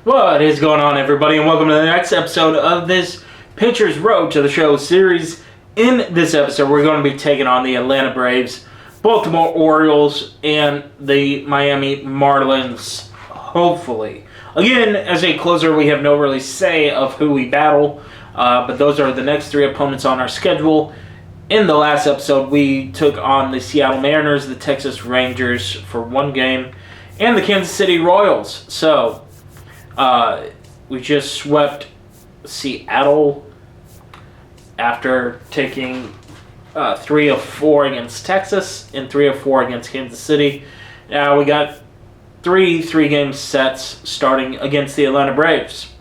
What is going on, everybody, and welcome to the next episode of this Pitcher's Road to the Show series. In this episode, we're going to be taking on the Atlanta Braves, Baltimore Orioles, and the Miami Marlins, hopefully. Again, as a closer, we have no really say of who we battle, but those are the next three opponents on our schedule. In the last episode, we took on the Seattle Mariners, the Texas Rangers for one game, and the Kansas City Royals. So, we just swept Seattle after taking 3 of 4 against Texas and 3 of 4 against Kansas City. Now we got three-game sets starting against the Atlanta Braves.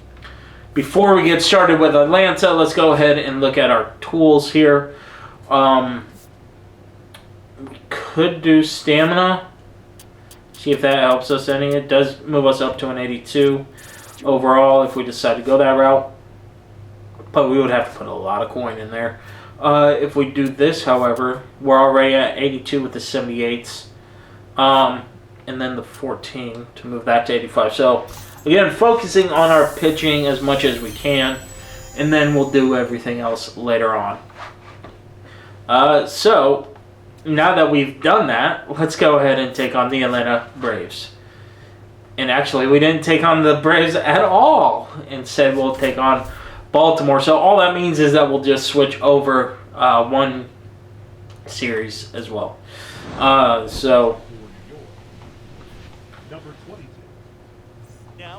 Before we get started with Atlanta, let's go ahead and look at our tools here. We could do stamina. See if that helps us any. It does move us up to an 82 overall if we decide to go that route. But we would have to put a lot of coin in there. If we do this, however, we're already at 82 with the 78s. And then the 14 to move that to 85. So, again, focusing on our pitching as much as we can. And then we'll do everything else later on. So, now that we've done that, let's go ahead and take on the Atlanta Braves. And actually, we didn't take on the Braves at all. Instead, we'll take on Baltimore. So all that means is that we'll just switch over one series as well. So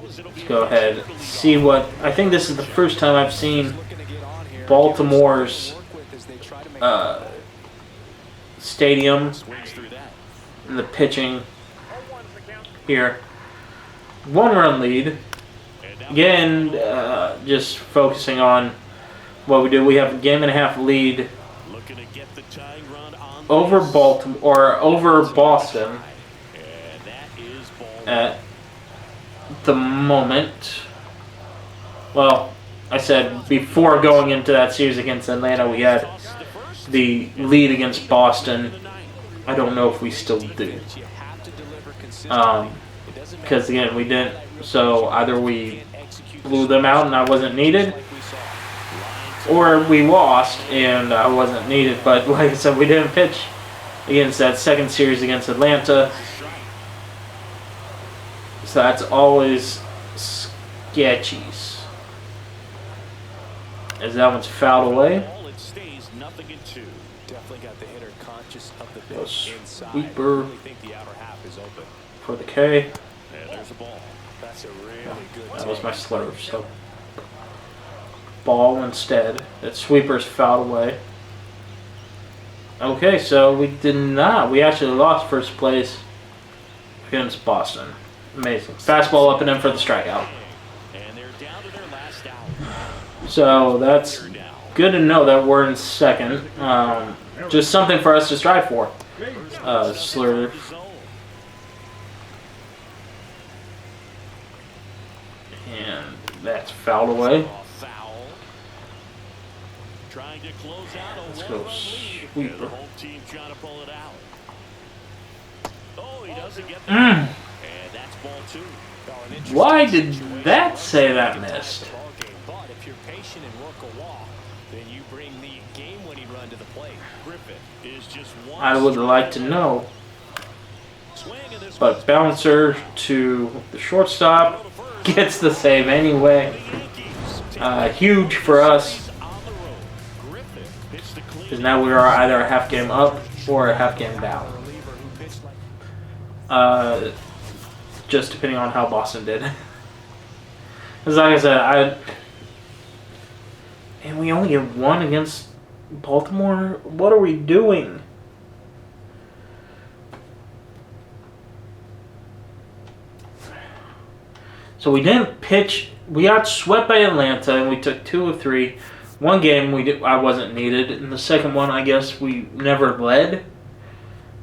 let's go ahead and see what... I think this is the first time I've seen Baltimore's stadium and the pitching here. 1-run lead. Again, just focusing on what we do. We have a game-and-a-half lead over Baltimore or over Boston at the moment. Well, I said before going into that series against Atlanta, we had the lead against Boston. I don't know if we still do. Because, again, we didn't. So, either we blew them out and I wasn't needed, or we lost and I wasn't needed. But, like I said, we didn't pitch against that second series against Atlanta. So, that's always sketchies. As that one's fouled away. Go sweeper for the K. That was my slurve, so ball instead. That sweeper's fouled away. Okay, so we did not. We actually lost first place against Boston. Amazing. Fastball up and in for the strikeout. So that's good to know that we're in second. Just something for us to strive for. Slurve. And that's fouled away. Let's go sweeper. Why did that say that missed? I would like to know. But bouncer to the shortstop. Gets the save anyway. Huge for us. Because now we are either a half game up or a half game down. Just depending on how Boston did. Because like I said, and we only get one against Baltimore? What are we doing? So we didn't pitch. We got swept by Atlanta, and we took 2 of 3. One game I wasn't needed, and the second one I guess we never led.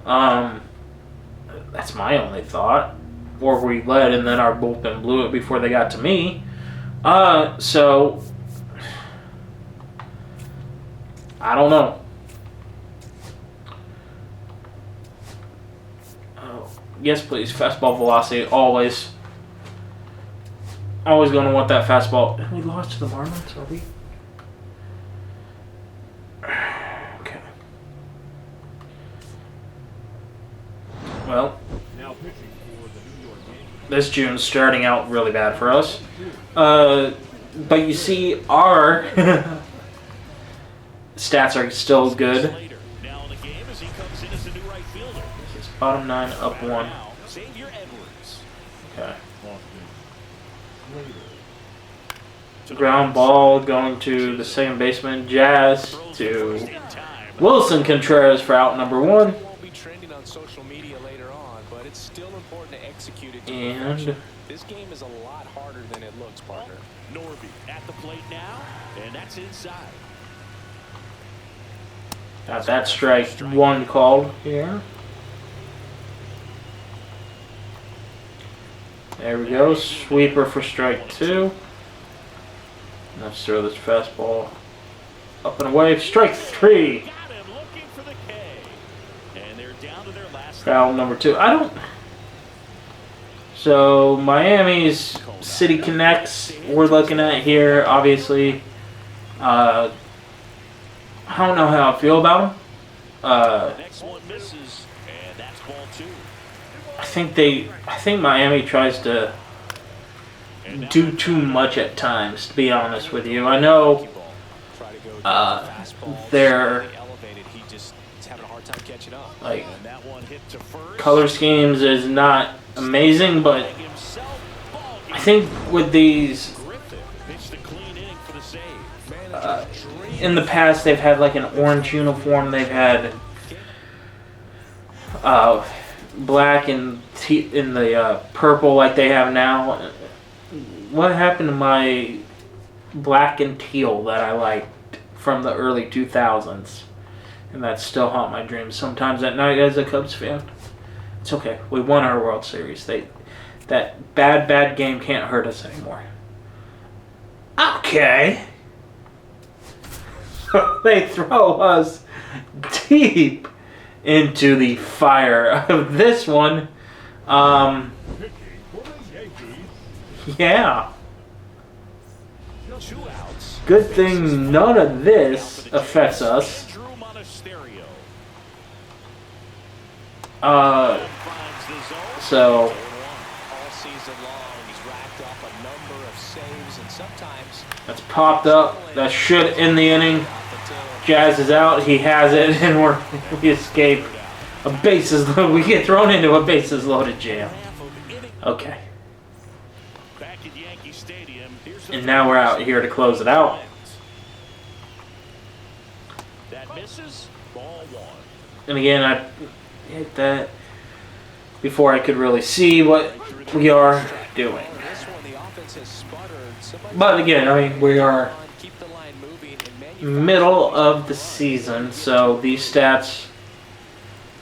That's my only thought. Or we led, and then our bullpen blew it before they got to me. So I don't know. Yes, please. Fastball velocity, always. always going to want that fastball. And we lost to the Marlins, are we? Okay. Well, this June's starting out really bad for us. But you see, our stats are still good. His bottom 9 up 1. Okay. Ground ball going to the second baseman, Jazz, to Wilson Contreras for out number 1. And this game is a lot harder than it looks, partner. Norby at the plate now, and that's inside. Got that strike 1 called here. There we go. Sweeper for strike 2. Let's throw this fastball up and away. Strike 3. Foul number 2. I don't. So Miami's City Connects we're looking at here. Obviously, I don't know how I feel about them. I think Miami tries to do too much at times, to be honest with you. I know their like color schemes is not amazing, but I think with these in the past they've had like an orange uniform, they've had black and in the purple like they have now. What happened to my black and teal that I liked from the early 2000s? And that still haunt my dreams sometimes at night as a Cubs fan. It's okay. We won our World Series. That bad game can't hurt us anymore. Okay. They throw us deep into the fire of this one. Yeah. Good thing none of this affects us. So that's popped up. That should end the inning. Jazz is out. He has it, and we escape a bases load. We get thrown into a bases loaded jam. Okay. And now we're out here to close it out. And again, I hit that before I could really see what we are doing. But again, I mean, we are middle of the season, so these stats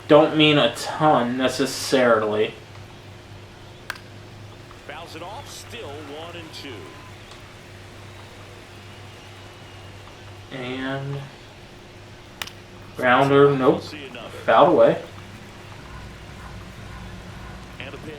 don't mean a ton necessarily. Fouls it off, still 1-2. And grounder, nope, fouled away. And a pitch.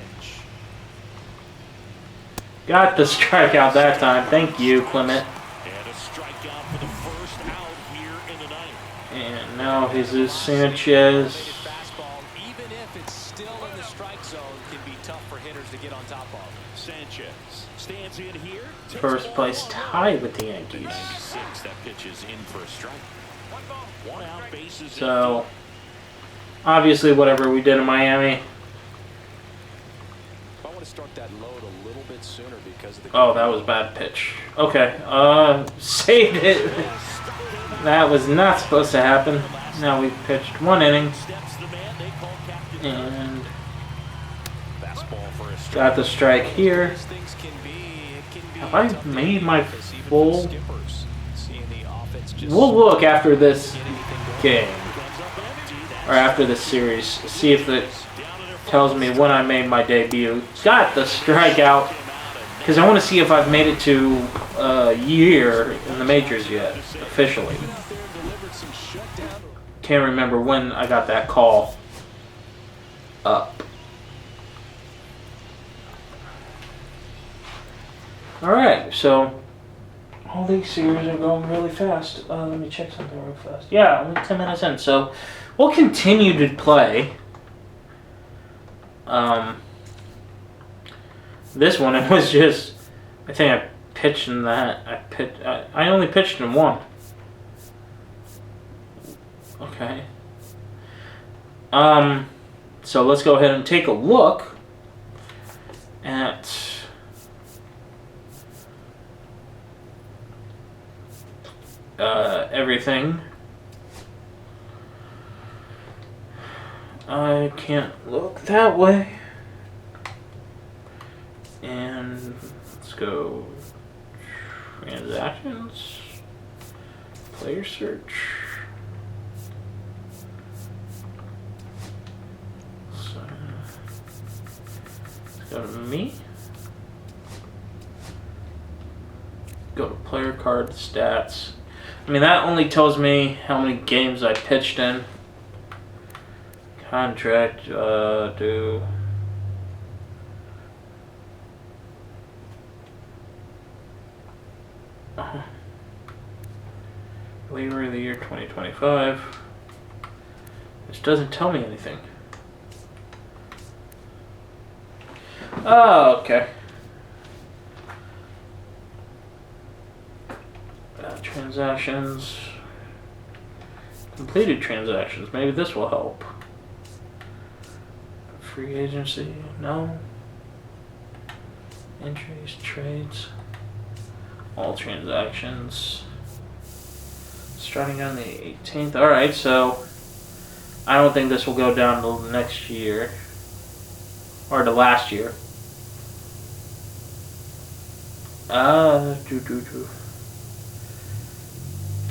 Got the strikeout that time. Thank you, Clement. And a strikeout for the first out here in the ninth. And now Jesus Sanchez. Fastball, even if it's still in the strike zone, can be tough for hitters to get on top of. Sanchez stands in here. First place tie with the Yankees. That pitch is in for a strike. One out, bases. So, obviously, whatever we did in Miami. I want to start that load a little bit sooner because of the. Oh, that was a bad pitch. Okay, saved it. That was not supposed to happen. Now we've pitched 1 inning. And got the strike here. Have I made my full? We'll look after this game, or after this series, see if it tells me when I made my debut. Got the strikeout, because I want to see if I've made it to a year in the majors yet, officially. Can't remember when I got that call up. Alright, so all these series are going really fast. Let me check something real fast. Yeah, only 10 minutes in, so we'll continue to play. This one, it was just, I think I pitched in that. I only pitched in one. Okay. So let's go ahead and take a look at everything. I can't look that way. And let's go transactions, player search. So let's go to me. Go to player card stats. I mean, that only tells me how many games I pitched in. Contract, do. Waiver of the year 2025. Which doesn't tell me anything. Oh, okay. Transactions. Completed transactions. Maybe this will help. Free agency. No. Entries, trades. All transactions. Starting on the 18th. Alright, so I don't think this will go down until next year. Or the last year.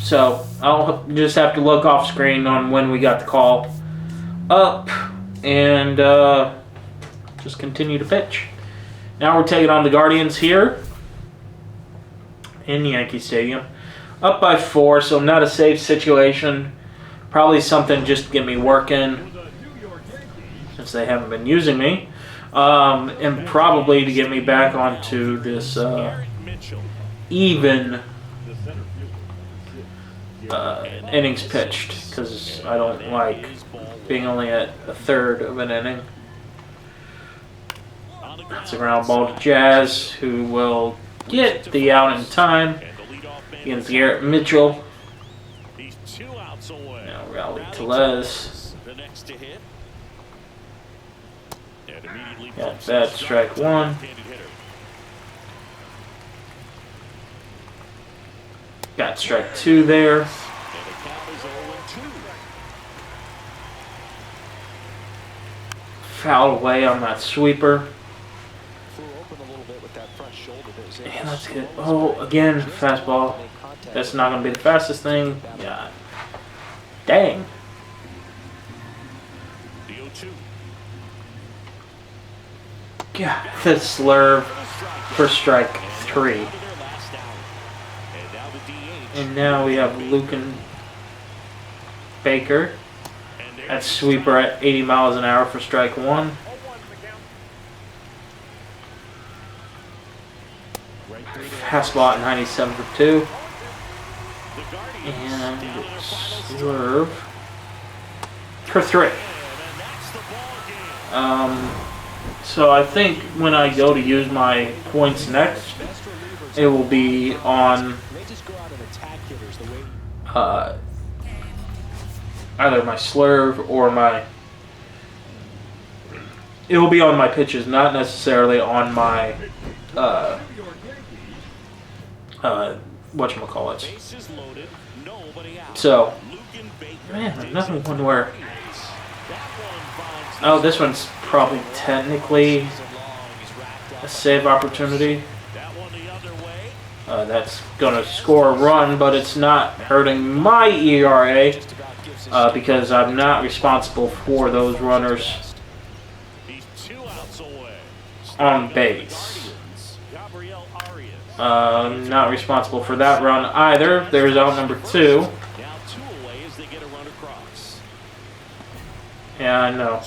So I'll just have to look off screen on when we got the call up and just continue to pitch. Now we're taking on the Guardians here in Yankee Stadium. Up by 4, so not a safe situation. Probably something just to get me working since they haven't been using me. And probably to get me back onto this even innings pitched, because I don't like being only at a third of an inning. That's a ground ball to Jazz, who will get the out in time against Garrett Mitchell. Now rally to Les. Got that, strike 1. Got strike 2 there. Fouled away on that sweeper. And let's get, oh, again, fastball. That's not going to be the fastest thing. Yeah. Dang. Yeah, the slurve for strike 3. And now we have Lucan Baker. That sweeper at 80 miles an hour for strike 1. Fastball at 97 for 2. And slurve for 3. So I think when I go to use my points next, it will be on either my slurve or my... It will be on my pitches, not necessarily on my whatchamacallit. So, man, another one where... Oh, this one's probably technically a save opportunity. That's going to score a run, but it's not hurting my ERA because I'm not responsible for those runners on base. Not responsible for that run either. There's out number 2. Yeah, I know.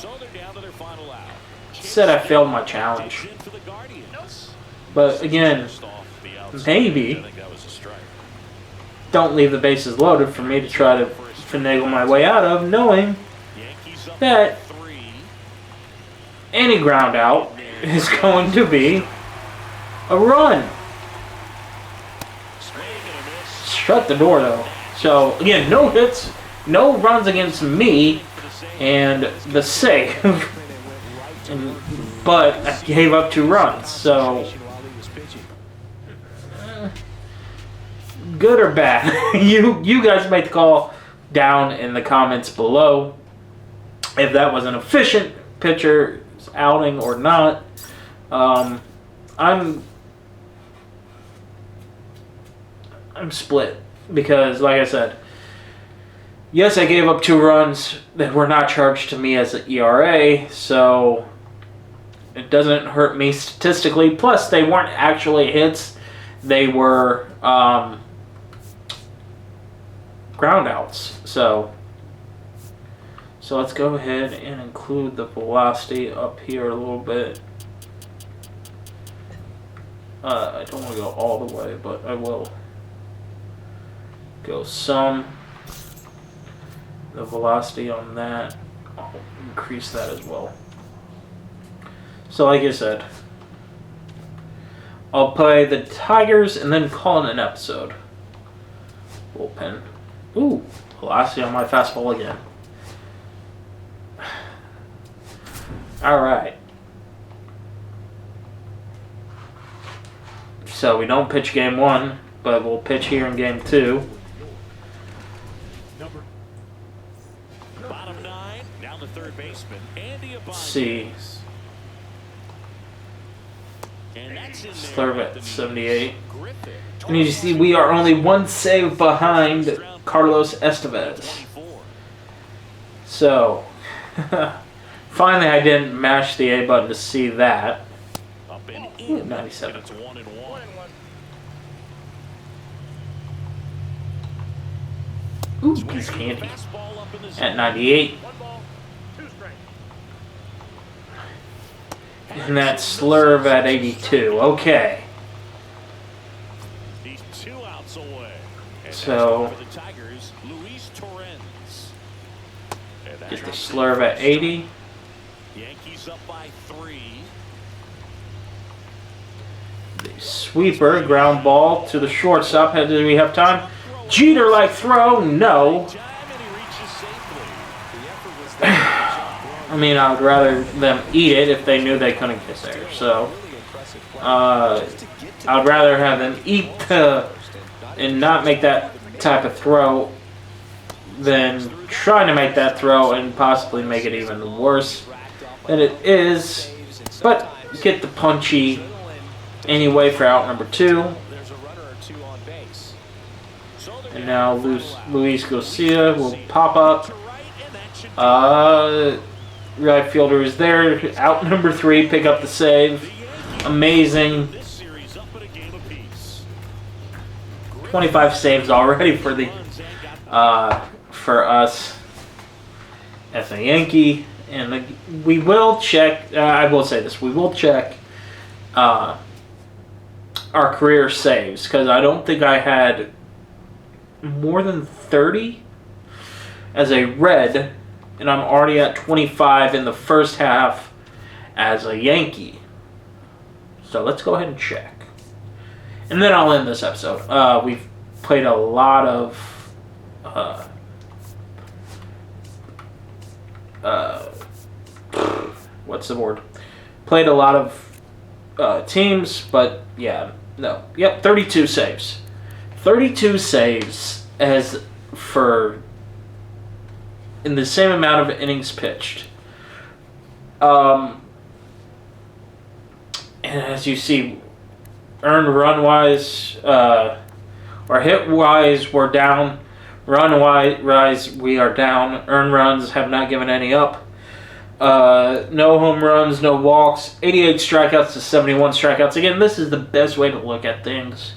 Said I failed my challenge. But again, maybe. I think that was a strike. Don't leave the bases loaded for me to try to finagle my way out of, knowing Yankees up that 3. any ground out is going to be a run. Swing and a miss. Shut the door, though. So, again, no hits, no runs against me, and the save. But I gave up 2 runs, so good or bad? you guys make the call down in the comments below if that was an efficient pitcher's outing or not. I'm split because, like I said, yes, I gave up 2 runs that were not charged to me as an ERA, so it doesn't hurt me statistically. Plus, they weren't actually hits. They were ground outs. So let's go ahead and include the velocity up here a little bit. I don't want to go all the way, but I will go some. The velocity on that, I'll increase that as well. So like I said, I'll play the Tigers and then call it an episode. Bullpen. Ooh, velocity on my fastball again. Alright. So we don't pitch game 1, but we'll pitch here in game 2. Bottom 9, down the third baseman, Andy Let's see. Slurve at 78. And you see we are only 1 save behind Carlos Estevez. So, finally I didn't mash the A button to see that. Ooh, 97. Ooh, piece of candy. At 98. And that slurve at 82. Okay. So, get the slurve at 80. Yankees up by 3. The sweeper, ground ball to the shortstop. Do we have time? Jeter-like throw? No. I mean, I would rather them eat it if they knew they couldn't get there. So, I would rather have them eat and not make that type of throw than trying to make that throw and possibly make it even worse than it is. But get the punchy anyway for out number 2. And now Luis Garcia will pop up. Right fielder is there. Out number 3, pick up the save. Amazing. 25 saves already for the for us as a Yankee. And we will check. I will say this: we will check our career saves because I don't think I had more than 30 as a Red. And I'm already at 25 in the first half as a Yankee. So let's go ahead and check. And then I'll end this episode. We've played a lot of what's the word? Played a lot of teams, but yeah, no. Yep, 32 saves. 32 saves as for in the same amount of innings pitched. And as you see, earned run-wise, or hit-wise, we're down. Run-wise, we are down. Earned runs have not given any up. No home runs, no walks. 88 strikeouts to 71 strikeouts. Again, this is the best way to look at things.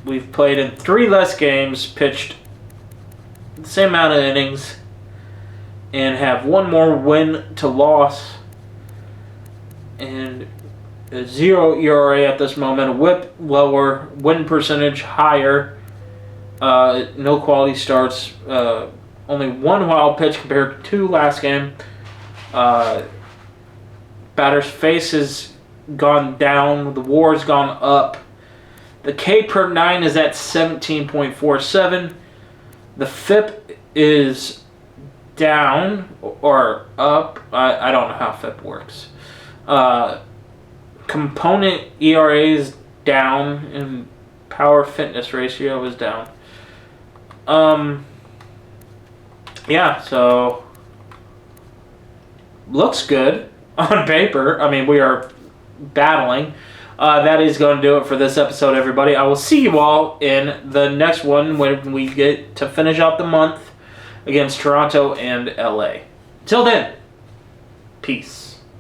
We've played in 3 less games, pitched the same amount of innings, and have 1 more win to loss. And 0 ERA at this moment. WHIP lower. Win percentage higher. No quality starts. Only 1 wild pitch compared to 2 last game. Batter's face has gone down. The WAR has gone up. The K per 9 is at 17.47. The FIP is down or up. I don't know how FIP works. Component ERA is down and power fitness ratio is down. Yeah, so looks good on paper. I mean, we are battling. That is going to do it for this episode, everybody. I will see you all in the next one when we get to finish out the month against Toronto and LA. Till then, peace.